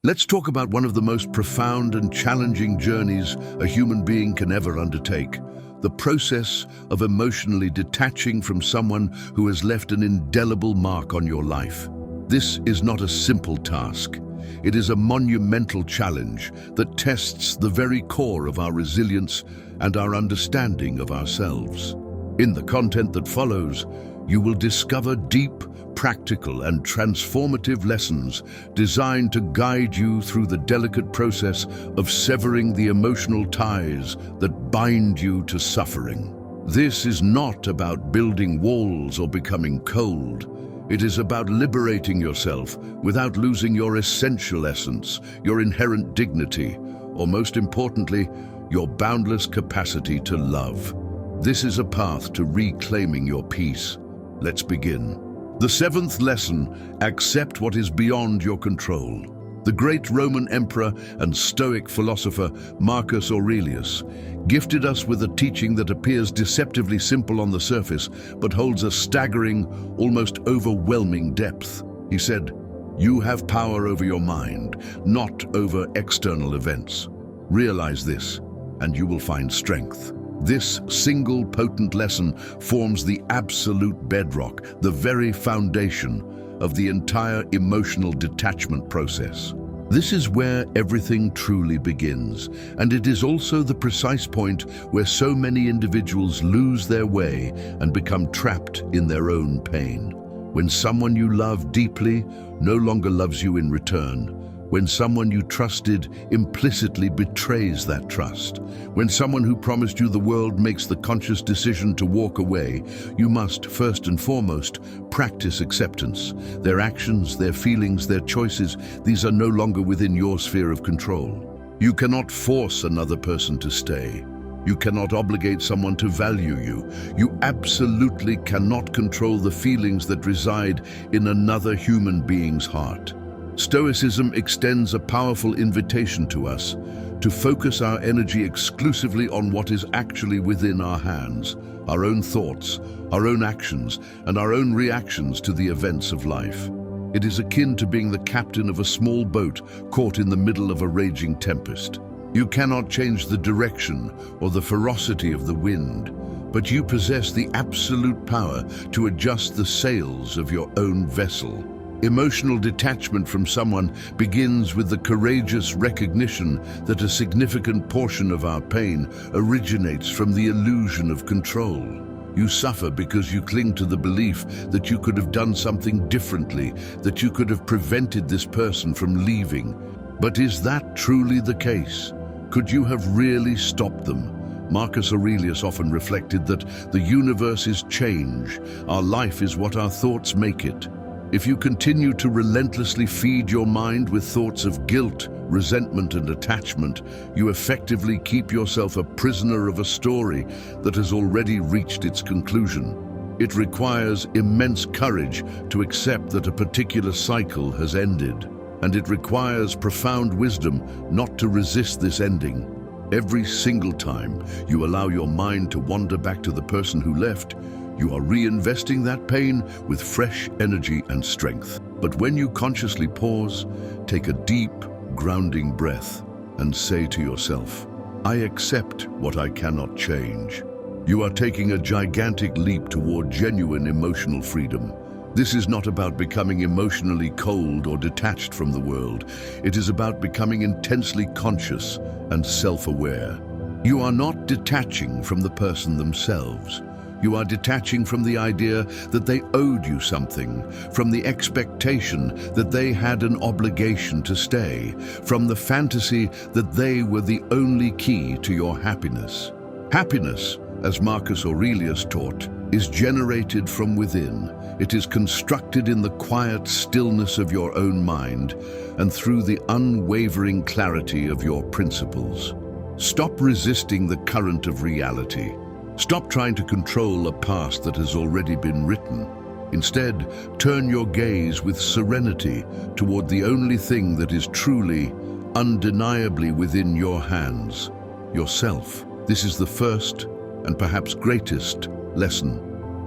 Let's talk about one of the most profound and challenging journeys a human being can ever undertake. The process of emotionally detaching from someone who has left an indelible mark on your life. This is not a simple task. It is a monumental challenge that tests the very core of our resilience and our understanding of ourselves. In the content that follows, you will discover deep, practical and transformative lessons designed to guide you through the delicate process of severing the emotional ties that bind you to suffering. This is not about building walls or becoming cold. It is about liberating yourself without losing your essential essence, your inherent dignity, or most importantly, your boundless capacity to love. This is a path to reclaiming your peace. Let's begin. The seventh lesson: accept what is beyond your control. The great Roman emperor and Stoic philosopher Marcus Aurelius gifted us with a teaching that appears deceptively simple on the surface, but holds a staggering, almost overwhelming depth. He said, "You have power over your mind, not over external events. Realize this, and you will find strength." This single potent lesson forms the absolute bedrock, the very foundation of the entire emotional detachment process. This is where everything truly begins, and it is also the precise point where so many individuals lose their way and become trapped in their own pain. When someone you love deeply no longer loves you in return, when someone you trusted implicitly betrays that trust, when someone who promised you the world makes the conscious decision to walk away, you must, first and foremost, practice acceptance. Their actions, their feelings, their choices, these are no longer within your sphere of control. You cannot force another person to stay. You cannot obligate someone to value you. You absolutely cannot control the feelings that reside in another human being's heart. Stoicism extends a powerful invitation to us to focus our energy exclusively on what is actually within our hands, our own thoughts, our own actions, and our own reactions to the events of life. It is akin to being the captain of a small boat caught in the middle of a raging tempest. You cannot change the direction or the ferocity of the wind, but you possess the absolute power to adjust the sails of your own vessel. Emotional detachment from someone begins with the courageous recognition that a significant portion of our pain originates from the illusion of control. You suffer because you cling to the belief that you could have done something differently, that you could have prevented this person from leaving. But is that truly the case? Could you have really stopped them? Marcus Aurelius often reflected that the universe is change, our life is what our thoughts make it. If you continue to relentlessly feed your mind with thoughts of guilt, resentment and attachment, you effectively keep yourself a prisoner of a story that has already reached its conclusion. It requires immense courage to accept that a particular cycle has ended, and it requires profound wisdom not to resist this ending. Every single time you allow your mind to wander back to the person who left, you are reinvesting that pain with fresh energy and strength. But when you consciously pause, take a deep, grounding breath and say to yourself, "I accept what I cannot change." You are taking a gigantic leap toward genuine emotional freedom. This is not about becoming emotionally cold or detached from the world. It is about becoming intensely conscious and self-aware. You are not detaching from the person themselves. You are detaching from the idea that they owed you something, from the expectation that they had an obligation to stay, from the fantasy that they were the only key to your happiness. Happiness, as Marcus Aurelius taught, is generated from within. It is constructed in the quiet stillness of your own mind and through the unwavering clarity of your principles. Stop resisting the current of reality. Stop trying to control a past that has already been written. Instead, turn your gaze with serenity toward the only thing that is truly, undeniably within your hands: yourself. This is the first and perhaps greatest lesson.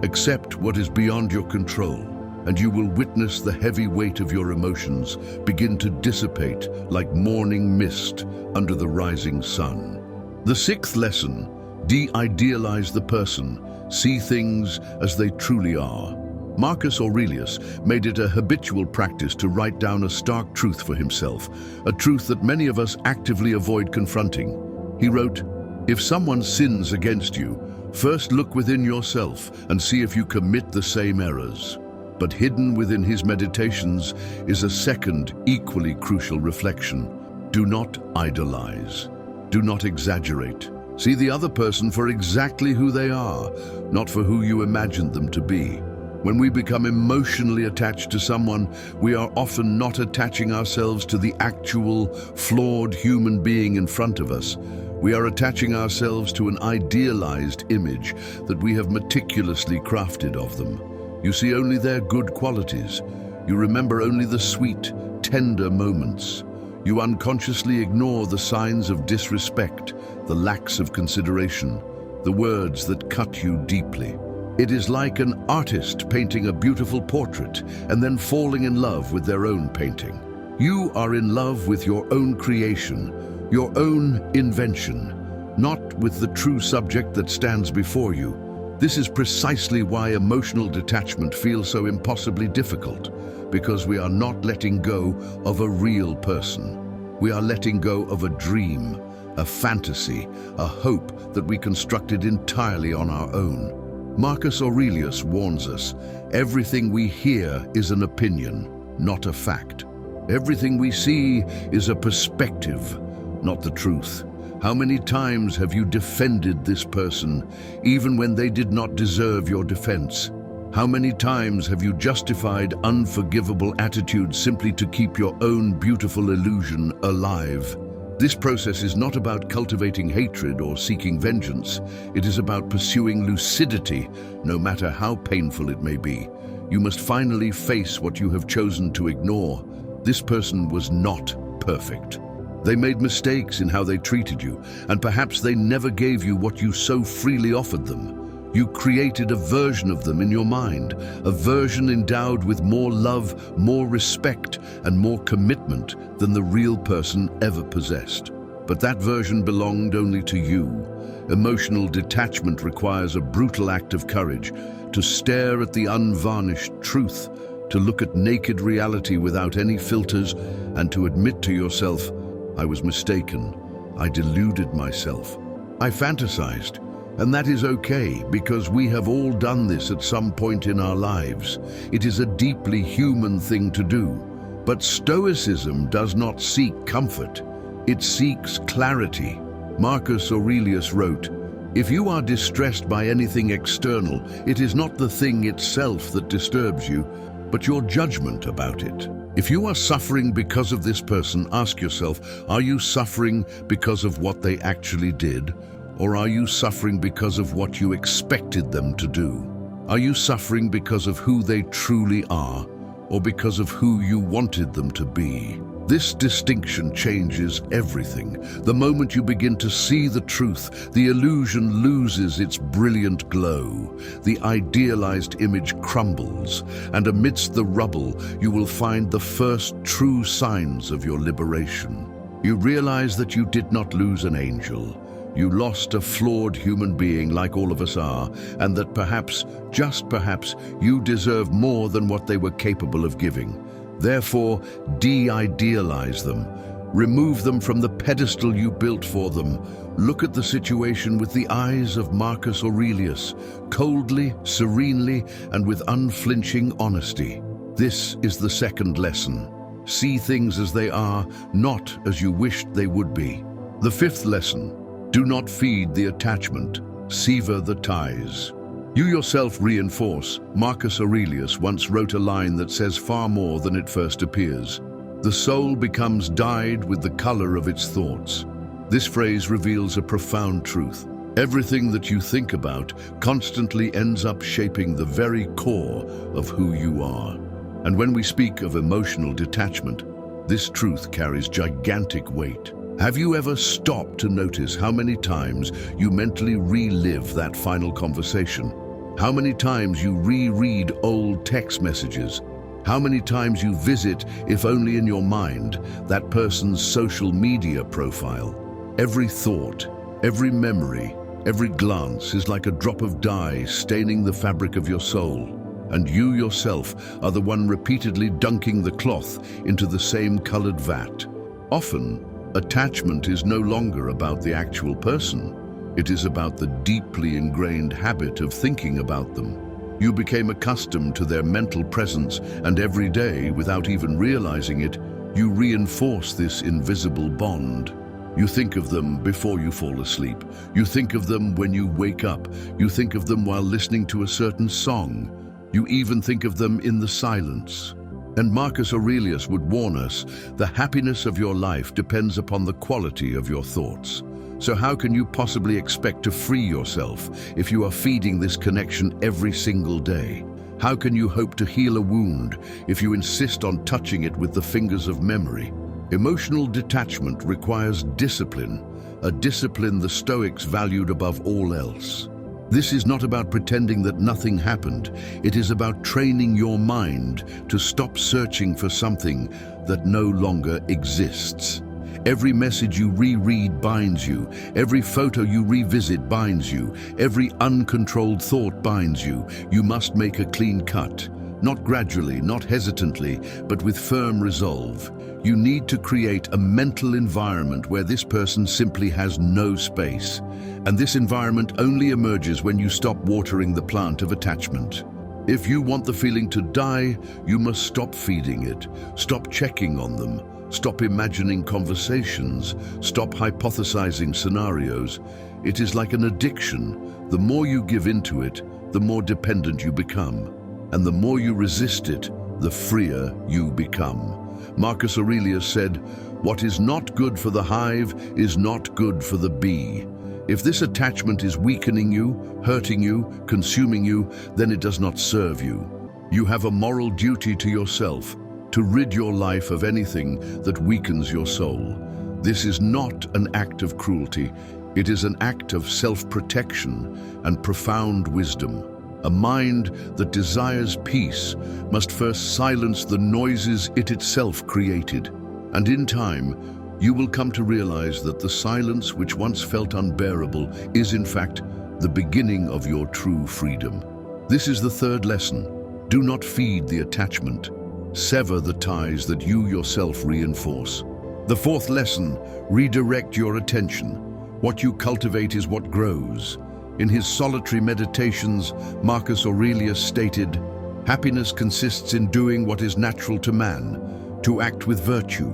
Accept what is beyond your control. and you will witness the heavy weight of your emotions begin to dissipate like morning mist under the rising sun. The sixth lesson: de-idealize the person. See things as they truly are. Marcus Aurelius made it a habitual practice to write down a stark truth for himself, a truth that many of us actively avoid confronting. He wrote, "If someone sins against you, first look within yourself and see if you commit the same errors." But hidden within his meditations is a second, equally crucial reflection. Do not idolize. Do not exaggerate. See the other person for exactly who they are, not for who you imagined them to be. When we become emotionally attached to someone, we are often not attaching ourselves to the actual, flawed human being in front of us. We are attaching ourselves to an idealized image that we have meticulously crafted of them. You see only their good qualities. You remember only the sweet, tender moments. You unconsciously ignore the signs of disrespect, the lacks of consideration, the words that cut you deeply. It is like an artist painting a beautiful portrait and then falling in love with their own painting. You are in love with your own creation, your own invention, not with the true subject that stands before you. This is precisely why emotional detachment feels so impossibly difficult, because we are not letting go of a real person. We are letting go of a dream, a fantasy, a hope that we constructed entirely on our own. Marcus Aurelius warns us, everything we hear is an opinion, not a fact. Everything we see is a perspective, not the truth. How many times have you defended this person, even when they did not deserve your defense? How many times have you justified unforgivable attitudes simply to keep your own beautiful illusion alive? This process is not about cultivating hatred or seeking vengeance. It is about pursuing lucidity, no matter how painful it may be. You must finally face what you have chosen to ignore. This person was not perfect. They made mistakes in how they treated you, and perhaps they never gave you what you so freely offered them. You created a version of them in your mind, a version endowed with more love, more respect, and more commitment than the real person ever possessed. But that version belonged only to you. Emotional detachment requires a brutal act of courage, to stare at the unvarnished truth, to look at naked reality without any filters, and to admit to yourself, I was mistaken, I deluded myself, I fantasized. And that is okay, because we have all done this at some point in our lives. It is a deeply human thing to do. But Stoicism does not seek comfort. It seeks clarity. Marcus Aurelius wrote, "If you are distressed by anything external, it is not the thing itself that disturbs you, but your judgment about it." If you are suffering because of this person, ask yourself, are you suffering because of what they actually did? Or are you suffering because of what you expected them to do? Are you suffering because of who they truly are, or because of who you wanted them to be? This distinction changes everything. The moment you begin to see the truth, the illusion loses its brilliant glow. The idealized image crumbles, and amidst the rubble, you will find the first true signs of your liberation. You realize that you did not lose an angel. You lost a flawed human being like all of us are, and that perhaps, just perhaps, you deserve more than what they were capable of giving. Therefore, de-idealize them. Remove them from the pedestal you built for them. Look at the situation with the eyes of Marcus Aurelius, coldly, serenely, and with unflinching honesty. This is the second lesson. See things as they are, not as you wished they would be. The fifth lesson: do not feed the attachment, sever the ties. You yourself reinforce. Marcus Aurelius once wrote a line that says far more than it first appears. The soul becomes dyed with the color of its thoughts. This phrase reveals a profound truth. Everything that you think about constantly ends up shaping the very core of who you are. And when we speak of emotional detachment, this truth carries gigantic weight. Have you ever stopped to notice how many times you mentally relive that final conversation? How many times you reread old text messages? How many times you visit, if only in your mind, that person's social media profile? Every thought, every memory, every glance is like a drop of dye staining the fabric of your soul. And you yourself are the one repeatedly dunking the cloth into the same colored vat. Often, attachment is no longer about the actual person. It is about the deeply ingrained habit of thinking about them. You became accustomed to their mental presence, and every day, without even realizing it, you reinforce this invisible bond. You think of them before you fall asleep. You think of them when you wake up. You think of them while listening to a certain song. You even think of them in the silence. And Marcus Aurelius would warn us, the happiness of your life depends upon the quality of your thoughts. So how can you possibly expect to free yourself if you are feeding this connection every single day? How can you hope to heal a wound if you insist on touching it with the fingers of memory? Emotional detachment requires discipline, a discipline the Stoics valued above all else. This is not about pretending that nothing happened. It is about training your mind to stop searching for something that no longer exists. Every message you reread binds you. Every photo you revisit binds you. Every uncontrolled thought binds you. You must make a clean cut. Not gradually, not hesitantly, but with firm resolve. You need to create a mental environment where this person simply has no space. And this environment only emerges when you stop watering the plant of attachment. If you want the feeling to die, you must stop feeding it. Stop checking on them. Stop imagining conversations. Stop hypothesizing scenarios. It is like an addiction. The more you give into it, the more dependent you become. And the more you resist it, the freer you become. Marcus Aurelius said, "What is not good for the hive is not good for the bee." If this attachment is weakening you, hurting you, consuming you, then it does not serve you. You have a moral duty to yourself to rid your life of anything that weakens your soul. This is not an act of cruelty. It is an act of self-protection and profound wisdom. A mind that desires peace must first silence the noises it itself created. And in time, you will come to realize that the silence which once felt unbearable is in fact the beginning of your true freedom. This is the third lesson. Do not feed the attachment. Sever the ties that you yourself reinforce. The fourth lesson, redirect your attention. What you cultivate is what grows. In his solitary meditations, Marcus Aurelius stated, "Happiness consists in doing what is natural to man, to act with virtue."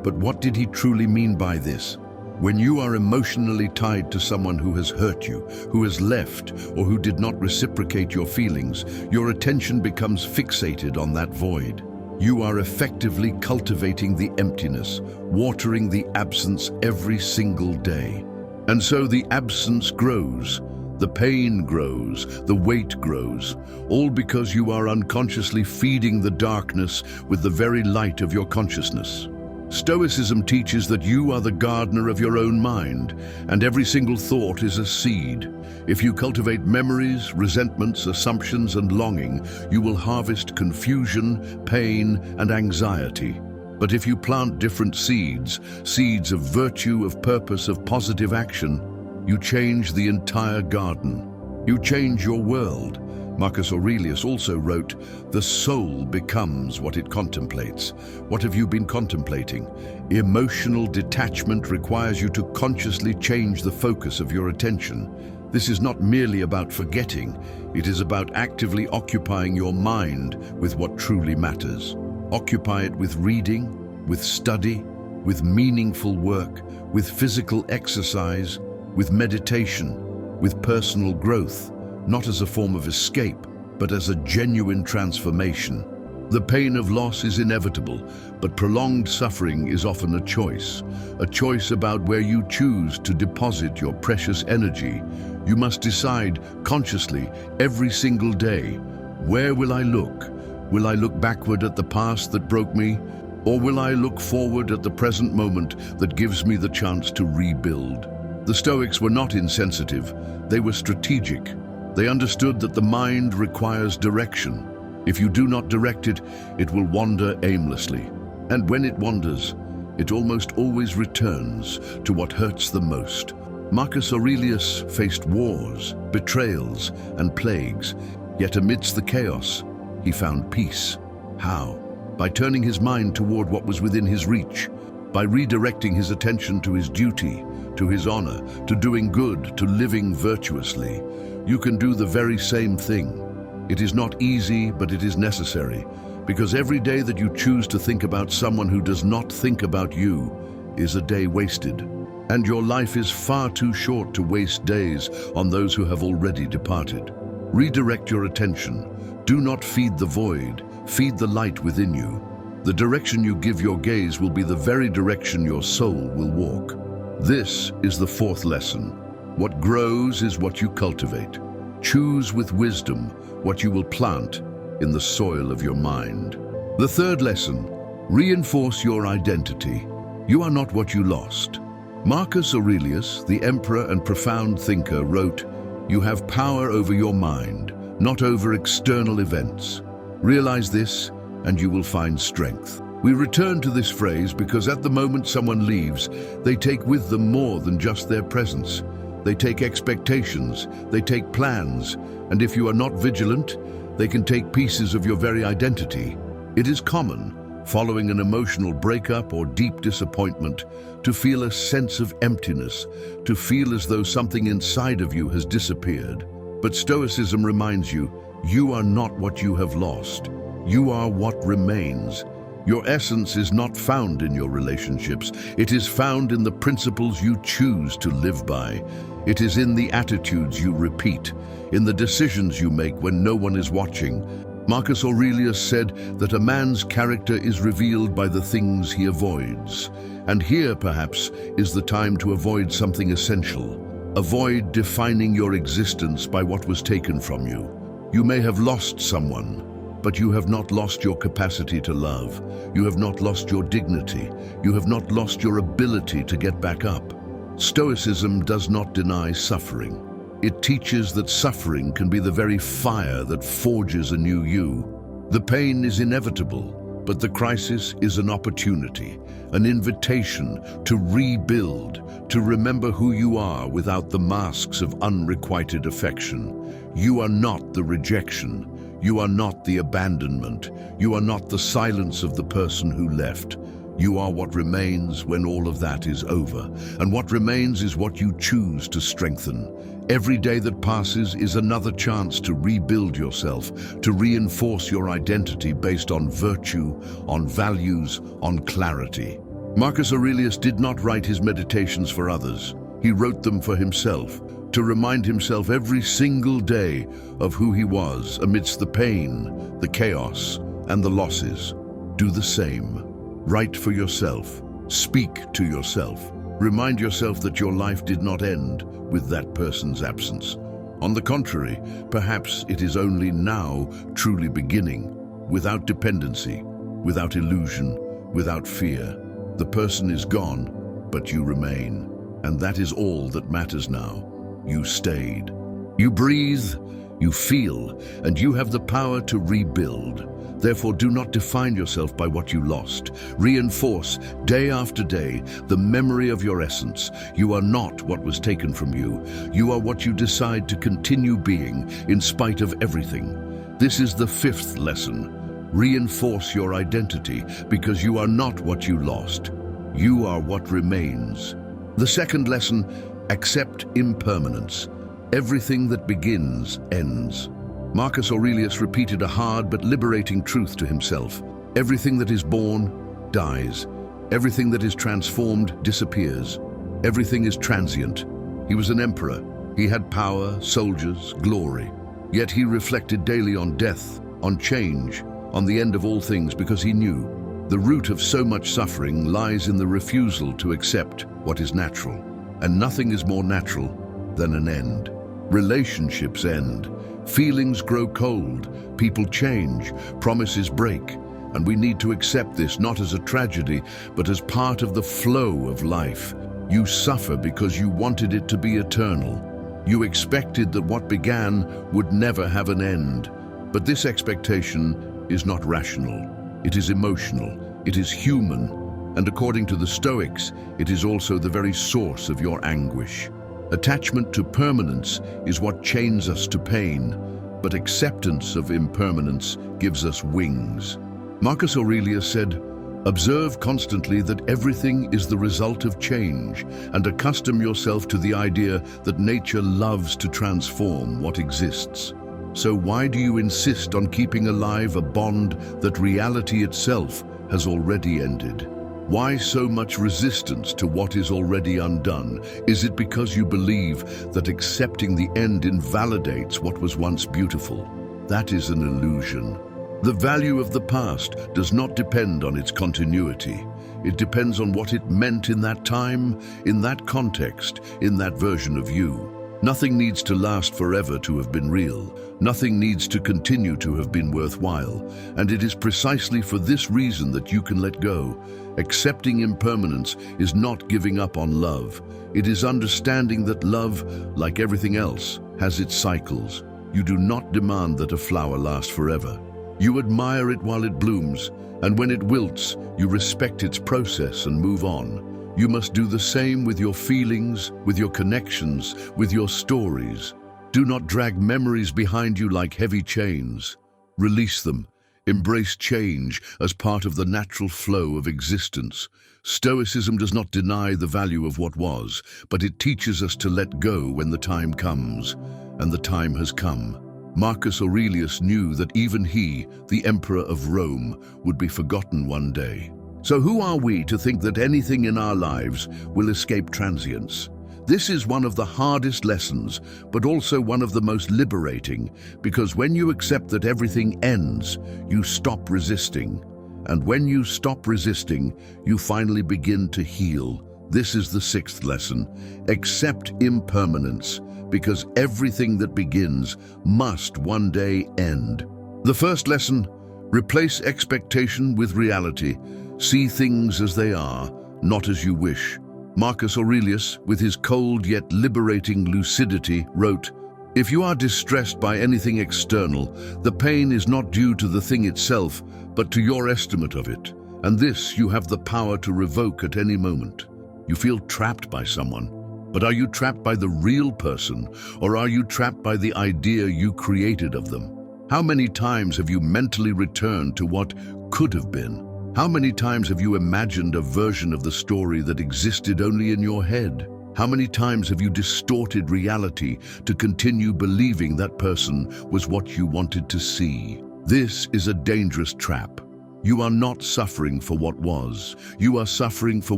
But what did he truly mean by this? When you are emotionally tied to someone who has hurt you, who has left, or who did not reciprocate your feelings, your attention becomes fixated on that void. You are effectively cultivating the emptiness, watering the absence every single day. And so the absence grows. The pain grows, the weight grows, all because you are unconsciously feeding the darkness with the very light of your consciousness. Stoicism teaches that you are the gardener of your own mind, and every single thought is a seed. If you cultivate memories, resentments, assumptions, and longing, you will harvest confusion, pain, and anxiety. But if you plant different seeds, seeds of virtue, of purpose, of positive action, you change the entire garden. You change your world. Marcus Aurelius also wrote, "The soul becomes what it contemplates." What have you been contemplating? Emotional detachment requires you to consciously change the focus of your attention. This is not merely about forgetting. It is about actively occupying your mind with what truly matters. Occupy it with reading, with study, with meaningful work, with physical exercise, with meditation, with personal growth, not as a form of escape, but as a genuine transformation. The pain of loss is inevitable, but prolonged suffering is often a choice about where you choose to deposit your precious energy. You must decide consciously every single day, where will I look? Will I look backward at the past that broke me? Or will I look forward at the present moment that gives me the chance to rebuild? The Stoics were not insensitive, they were strategic. They understood that the mind requires direction. If you do not direct it, it will wander aimlessly. And when it wanders, it almost always returns to what hurts the most. Marcus Aurelius faced wars, betrayals, and plagues, yet amidst the chaos, he found peace. How? By turning his mind toward what was within his reach, by redirecting his attention to his duty, to his honor, to doing good, to living virtuously. You can do the very same thing. It is not easy, but it is necessary, because every day that you choose to think about someone who does not think about you is a day wasted. And your life is far too short to waste days on those who have already departed. Redirect your attention. Do not feed the void, feed the light within you. The direction you give your gaze will be the very direction your soul will walk. This is the fourth lesson. What grows is what you cultivate. Choose with wisdom what you will plant in the soil of your mind. The third lesson, reinforce your identity. You are not what you lost. Marcus Aurelius, the emperor and profound thinker, wrote, "You have power over your mind, not over external events. Realize this, and you will find strength." We return to this phrase because at the moment someone leaves, they take with them more than just their presence. They take expectations, they take plans, and if you are not vigilant, they can take pieces of your very identity. It is common, following an emotional breakup or deep disappointment, to feel a sense of emptiness, to feel as though something inside of you has disappeared. But Stoicism reminds you, you are not what you have lost. You are what remains. Your essence is not found in your relationships. It is found in the principles you choose to live by. It is in the attitudes you repeat, in the decisions you make when no one is watching. Marcus Aurelius said that a man's character is revealed by the things he avoids. And here, perhaps, is the time to avoid something essential. Avoid defining your existence by what was taken from you. You may have lost someone, but you have not lost your capacity to love. You have not lost your dignity. You have not lost your ability to get back up. Stoicism does not deny suffering. It teaches that suffering can be the very fire that forges a new you. The pain is inevitable, but the crisis is an opportunity, an invitation to rebuild, to remember who you are without the masks of unrequited affection. You are not the rejection. You are not the abandonment. You are not the silence of the person who left. You are what remains when all of that is over. And what remains is what you choose to strengthen. Every day that passes is another chance to rebuild yourself, to reinforce your identity based on virtue, on values, on clarity. Marcus Aurelius did not write his meditations for others. He wrote them for himself, to remind himself every single day of who he was amidst the pain, the chaos, and the losses. Do the same. Write for yourself. Speak to yourself. Remind yourself that your life did not end with that person's absence. On the contrary, perhaps it is only now truly beginning, without dependency, without illusion, without fear. The person is gone, but you remain. And that is all that matters now. You stayed. You breathe, you feel, and you have the power to rebuild. Therefore, do not define yourself by what you lost. Reinforce, day after day, the memory of your essence. You are not what was taken from you. You are what you decide to continue being, in spite of everything. This is the fifth lesson. Reinforce your identity, because you are not what you lost. You are what remains. The second lesson, accept impermanence. Everything that begins ends. Marcus Aurelius repeated a hard but liberating truth to himself. Everything that is born dies. Everything that is transformed disappears. Everything is transient. He was an emperor. He had power, soldiers, glory. Yet he reflected daily on death, on change, on the end of all things, because he knew the root of so much suffering lies in the refusal to accept what is natural. And nothing is more natural than an end. Relationships end. Feelings grow cold, people change, promises break, and we need to accept this not as a tragedy, but as part of the flow of life. You suffer because you wanted it to be eternal. You expected that what began would never have an end. But this expectation is not rational. It is emotional. It is human. And according to the Stoics, it is also the very source of your anguish. Attachment to permanence is what chains us to pain, but acceptance of impermanence gives us wings. Marcus Aurelius said, "Observe constantly that everything is the result of change, and accustom yourself to the idea that nature loves to transform what exists." So why do you insist on keeping alive a bond that reality itself has already ended? Why so much resistance to what is already undone? Is it because you believe that accepting the end invalidates what was once beautiful? That is an illusion. The value of the past does not depend on its continuity. It depends on what it meant in that time, in that context, in that version of you. Nothing needs to last forever to have been real. Nothing needs to continue to have been worthwhile. And it is precisely for this reason that you can let go. Accepting impermanence is not giving up on love. It is understanding that love, like everything else, has its cycles. You do not demand that a flower last forever. You admire it while it blooms, and when it wilts, you respect its process and move on. You must do the same with your feelings, with your connections, with your stories. Do not drag memories behind you like heavy chains. Release them. Embrace change as part of the natural flow of existence. Stoicism does not deny the value of what was, but it teaches us to let go when the time comes, and the time has come. Marcus Aurelius knew that even he, the Emperor of Rome, would be forgotten one day. So who are we to think that anything in our lives will escape transience? This is one of the hardest lessons, but also one of the most liberating, because when you accept that everything ends, you stop resisting. And when you stop resisting, you finally begin to heal. This is the sixth lesson. Accept impermanence, because everything that begins must one day end. The first lesson, replace expectation with reality. See things as they are, not as you wish. Marcus Aurelius, with his cold yet liberating lucidity, wrote, "If you are distressed by anything external, the pain is not due to the thing itself, but to your estimate of it. And this you have the power to revoke at any moment." You feel trapped by someone, but are you trapped by the real person, or are you trapped by the idea you created of them? How many times have you mentally returned to what could have been? How many times have you imagined a version of the story that existed only in your head? How many times have you distorted reality to continue believing that person was what you wanted to see? This is a dangerous trap. You are not suffering for what was. You are suffering for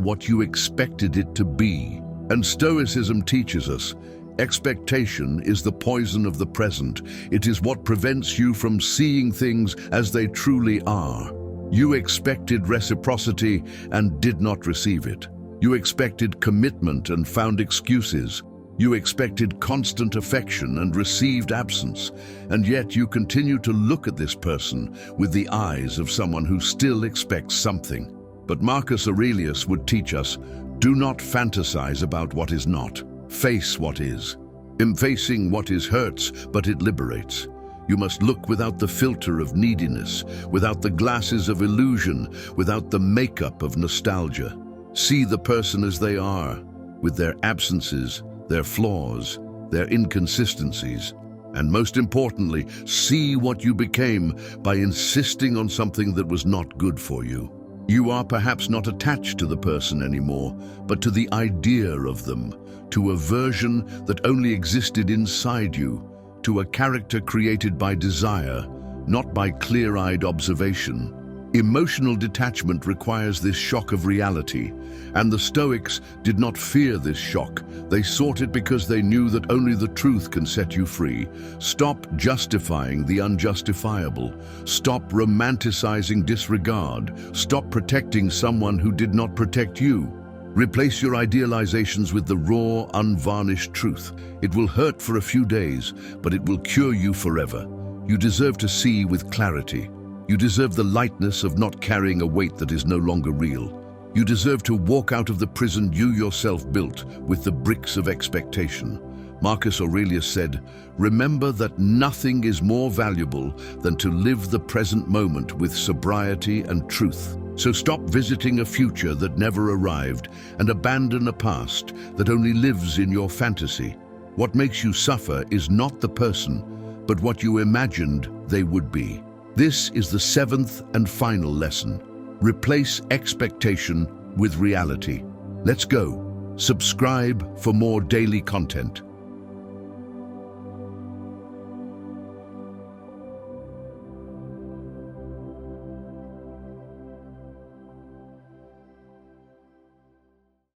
what you expected it to be. And Stoicism teaches us, expectation is the poison of the present. It is what prevents you from seeing things as they truly are. You expected reciprocity and did not receive it. You expected commitment and found excuses. You expected constant affection and received absence. And yet you continue to look at this person with the eyes of someone who still expects something. But Marcus Aurelius would teach us, do not fantasize about what is not. Face what is. Facing what is hurts, but it liberates. You must look without the filter of neediness, without the glasses of illusion, without the makeup of nostalgia. See the person as they are, with their absences, their flaws, their inconsistencies, and most importantly, see what you became by insisting on something that was not good for you. You are perhaps not attached to the person anymore, but to the idea of them, to a version that only existed inside you, to a character created by desire, not by clear-eyed observation. Emotional detachment requires this shock of reality, and the Stoics did not fear this shock. They sought it because they knew that only the truth can set you free. Stop justifying the unjustifiable. Stop romanticizing disregard. Stop protecting someone who did not protect you. Replace your idealizations with the raw, unvarnished truth. It will hurt for a few days, but it will cure you forever. You deserve to see with clarity. You deserve the lightness of not carrying a weight that is no longer real. You deserve to walk out of the prison you yourself built with the bricks of expectation. Marcus Aurelius said, "Remember that nothing is more valuable than to live the present moment with sobriety and truth." So stop visiting a future that never arrived and abandon a past that only lives in your fantasy. What makes you suffer is not the person, but what you imagined they would be. This is the seventh and final lesson. Replace expectation with reality. Let's go. Subscribe for more daily content.